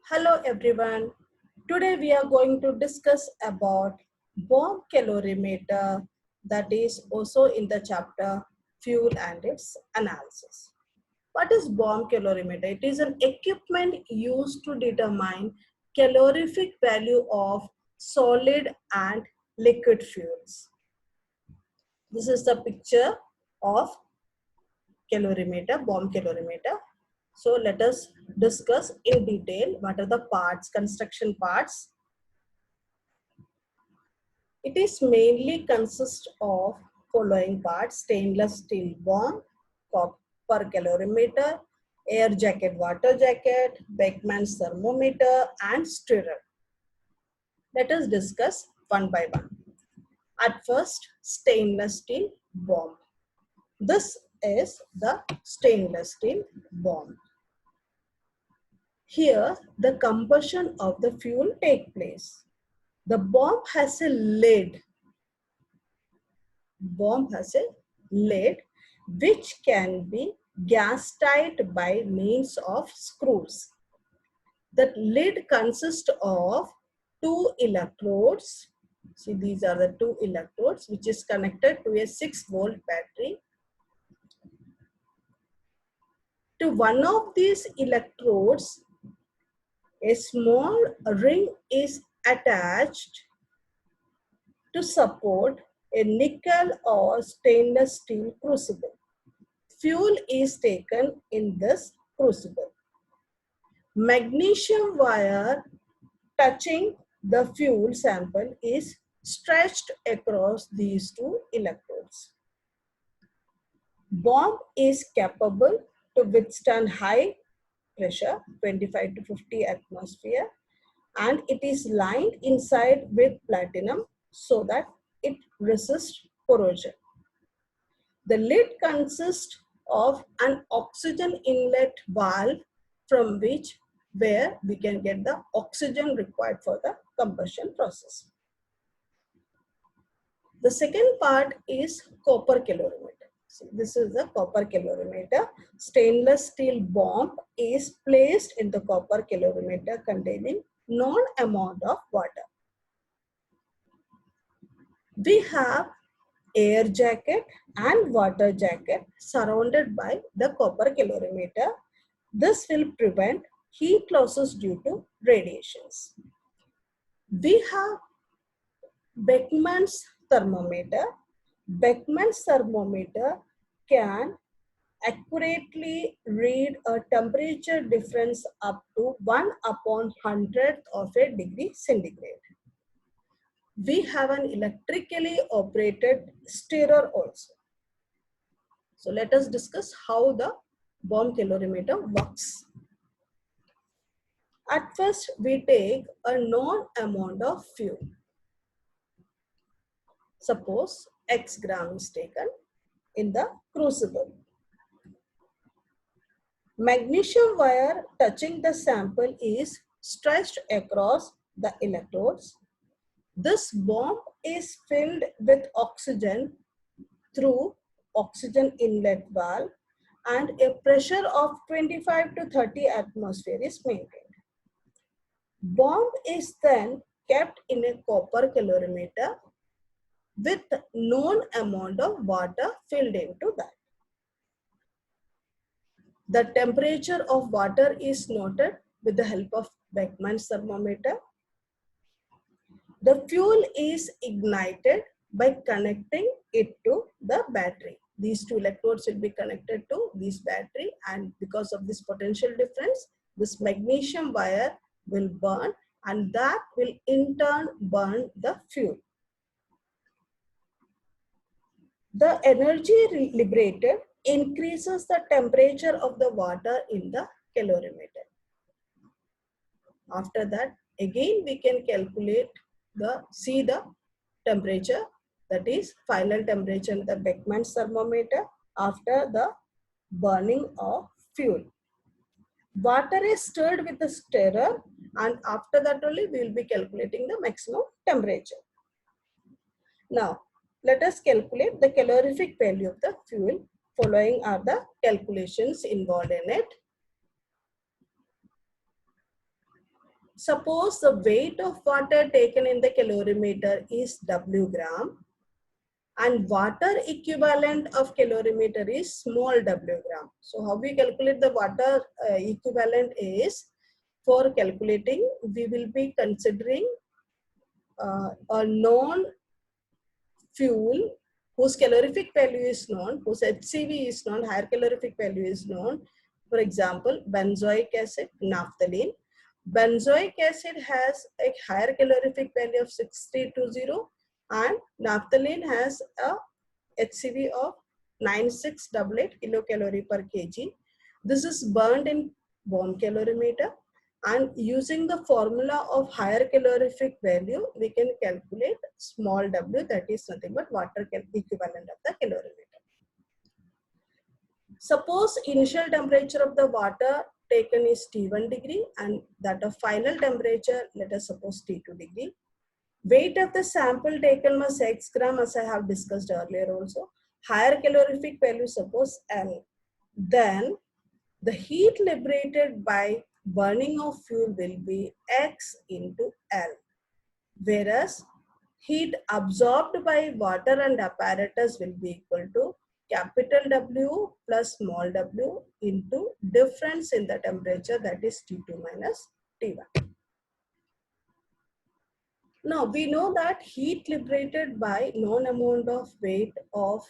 Hello everyone. Today we are going to discuss about bomb calorimeter, that is also in the chapter fuel and its analysis. What is bomb calorimeter? It is an equipment used to determine calorific value of solid and liquid fuels. This is the picture of calorimeter, bomb calorimeter. So let us discuss in detail what are the parts, construction parts. It is mainly consists of following parts: stainless steel bomb, copper calorimeter, air jacket, water jacket, Beckman's thermometer, and stirrer. Let us discuss one by one. At first, stainless steel bomb. This is the stainless steel bomb. Here, the combustion of the fuel takes place. The bomb has a lid. Bomb has a lid which can be gas tight by means of screws. The lid consists of two electrodes. See, these are the two electrodes which is connected to a 6-volt battery. To one of these electrodes, a small ring is attached to support a nickel or stainless steel crucible. Fuel is taken in this crucible. Magnesium wire touching the fuel sample is stretched across these two electrodes. Bomb is capable to withstand high pressure, 25 to 50 atmosphere, and it is lined inside with platinum so that it resists corrosion. The lid consists of an oxygen inlet valve from where we can get the oxygen required for the combustion process. The second part is copper calorimeter. So this is the copper calorimeter. Stainless steel bomb is placed in the copper calorimeter containing known amount of water. We have air jacket and water jacket surrounded by the copper calorimeter. This will prevent heat losses due to radiations. We have Beckman's thermometer. Beckman's thermometer can accurately read a temperature difference up to 1/100th of a degree centigrade. We have an electrically operated stirrer also. So let us discuss how the bomb calorimeter works. At first, we take a known amount of fuel. Suppose X gram is taken in the crucible. Magnesium wire touching the sample is stretched across the electrodes. This bomb is filled with oxygen through oxygen inlet valve and a pressure of 25 to 30 atmosphere is maintained. Bomb is then kept in a copper calorimeter with known amount of water filled into that. The temperature of water is noted with the help of Beckman's thermometer. The fuel is ignited by connecting it to the battery. These two electrodes will be connected to this battery, and because of this potential difference, this magnesium wire will burn, and that will in turn burn the fuel. The energy liberated increases the temperature of the water in the calorimeter. After that, again we can calculate see the temperature, that is final temperature in the Beckman's thermometer after the burning of fuel. Water is stirred with the stirrer, and after that only we will be calculating the maximum temperature. Now, let us calculate the calorific value of the fuel. Following are the calculations involved in it. suppose the weight of water taken in the calorimeter is W gram and water equivalent of calorimeter is small w gram. So how we calculate the water equivalent is, for calculating, we will be considering a known fuel whose calorific value is known, whose HCV is known, higher calorific value is known. For example, benzoic acid, naphthalene. Benzoic acid has a higher calorific value of 6,320 and naphthalene has a HCV of 9688 kilocalorie per kg. This is burned in bomb calorimeter, and using the formula of higher calorific value, we can calculate small w, that is nothing but water equivalent of the calorimeter. Suppose initial temperature of the water taken is T1 degree and that of final temperature, let us suppose T2 degree. Weight of the sample taken was X gram, as I have discussed earlier also. Higher calorific value, suppose L. Then the heat liberated by burning of fuel will be X into L. Whereas heat absorbed by water and apparatus will be equal to capital W plus small w into difference in the temperature, that is T2 minus T1. Now we know that heat liberated by known amount of weight of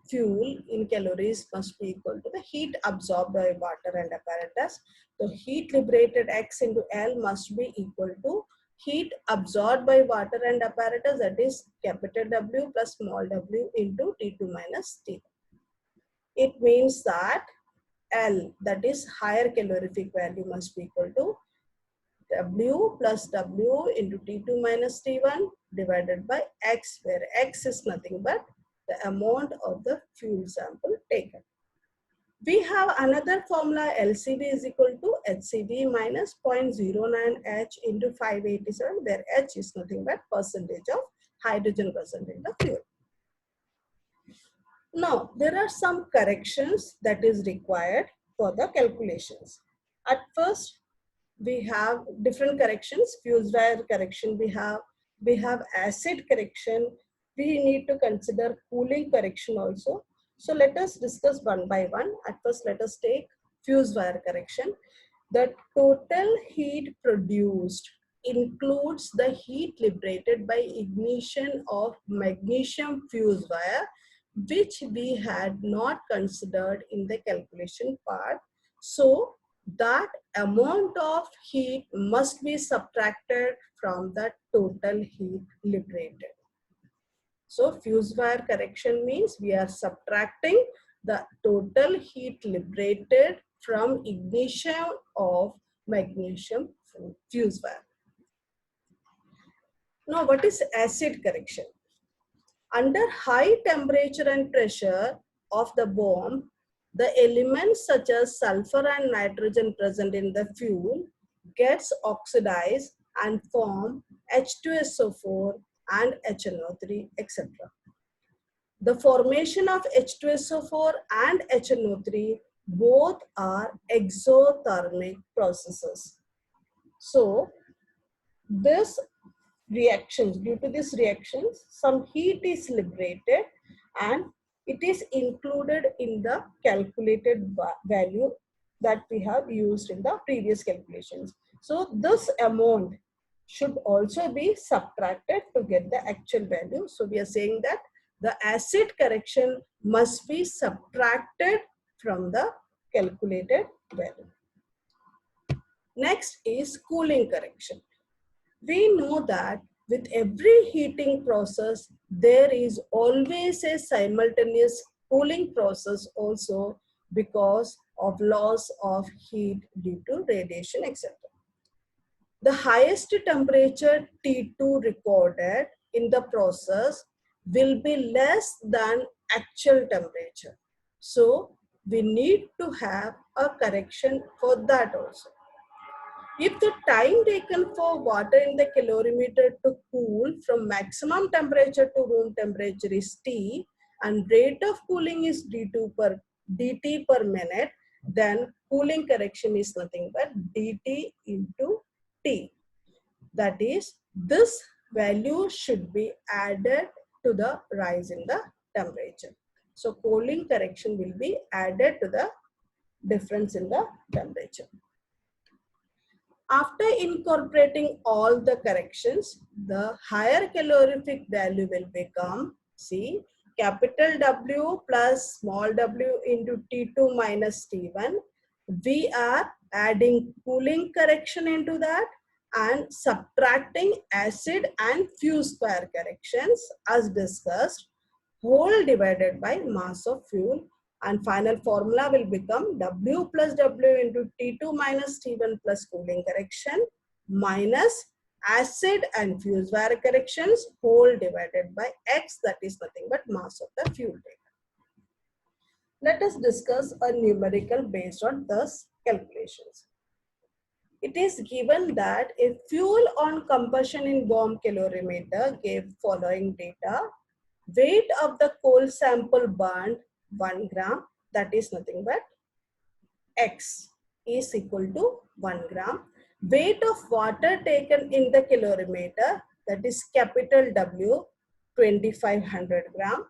fuel in calories must be equal to the heat absorbed by water and apparatus. So heat liberated X into L must be equal to heat absorbed by water and apparatus, that is capital W plus small w into T2 minus T1. It means that L, that is higher calorific value, must be equal to W plus W into T2 minus T1 divided by X, where X is nothing but the amount of the fuel sample taken. We have another formula, LCV is equal to HCV minus 0.09 H into 587, where H is nothing but percentage of hydrogen percentage of fuel. Now, there are some corrections that is required for the calculations. At first, we have different corrections, fused wire correction we have acid correction, we need to consider cooling correction also. So let us discuss one by one. At first, let us take fused wire correction. The total heat produced includes the heat liberated by ignition of magnesium fused wire, which we had not considered in the calculation part. So that amount of heat must be subtracted from the total heat liberated. So fused wire correction means we are subtracting the total heat liberated from ignition of magnesium fused wire. Now, what is acid correction? Under high temperature and pressure of the bomb, the elements such as sulfur and nitrogen present in the fuel gets oxidized and form H2SO4 and HNO3, etc. The formation of H2SO4 and HNO3 both are exothermic processes. So, due to these reactions, some heat is liberated and it is included in the calculated value that we have used in the previous calculations. So this amount should also be subtracted to get the actual value. So we are saying that the acid correction must be subtracted from the calculated value. Next is cooling correction. We know that with every heating process, there is always a simultaneous cooling process also because of loss of heat due to radiation, etc. The highest temperature T2 recorded in the process will be less than actual temperature. So we need to have a correction for that also. If the time taken for water in the calorimeter to cool from maximum temperature to room temperature is T and rate of cooling is dt per minute, then cooling correction is nothing but dt into T. That is, this value should be added to the rise in the temperature. So cooling correction will be added to the difference in the temperature. After incorporating all the corrections, the higher calorific value will become, see, capital W plus small w into T2 minus T1. We are adding cooling correction into that and subtracting acid and fuse square corrections as discussed, whole divided by mass of fuel, and final formula will become W plus W into T2 minus T1 plus cooling correction minus acid and fuse wire corrections whole divided by X, that is nothing but mass of the fuel data. Let us discuss a numerical based on those calculations. It is given that a fuel on combustion in bomb calorimeter gave following data. Weight of the coal sample burned 1 gram, that is nothing but X is equal to 1 gram. Weight of water taken in the calorimeter, that is capital W, 2500 gram.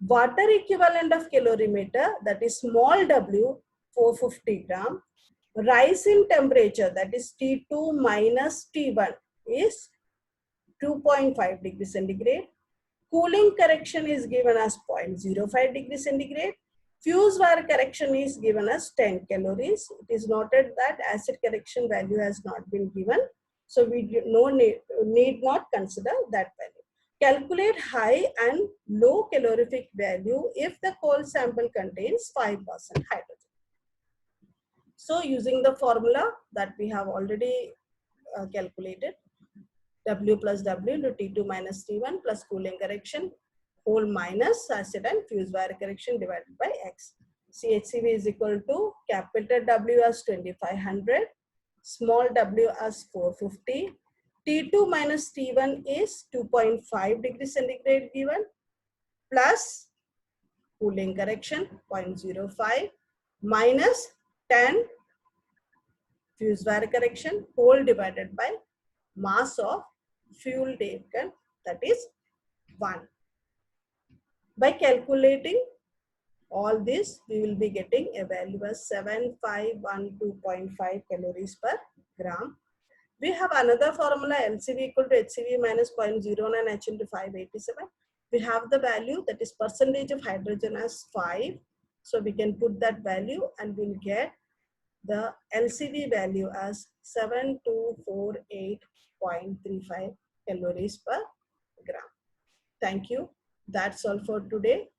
Water equivalent of calorimeter, that is small w, 450 gram. Rise in temperature, that is T2 minus T1 is 2.5 degrees centigrade. Cooling correction is given as 0.05 degrees centigrade. Fuse wire correction is given as 10 calories. It is noted that acid correction value has not been given. So we need not consider that value. Calculate high and low calorific value if the coal sample contains 5% hydrogen. So using the formula that we have already calculated, W plus W into T2 minus T1 plus cooling correction whole minus acid and fuse wire correction divided by X. CHCV is equal to capital W as 2500, small w as 450. T2 minus T1 is 2.5 degrees centigrade given plus cooling correction 0.05 minus 10 fuse wire correction whole divided by mass of fuel taken, that is 1. By calculating all this, we will be getting a value as 7512.5 calories per gram. We have another formula, LCV equal to HCV minus 0.09 H into 587. We have the value, that is percentage of hydrogen as 5. So we can put that value and we'll get the LCV value as 7248.35 calories per gram. Thank you. That's all for today.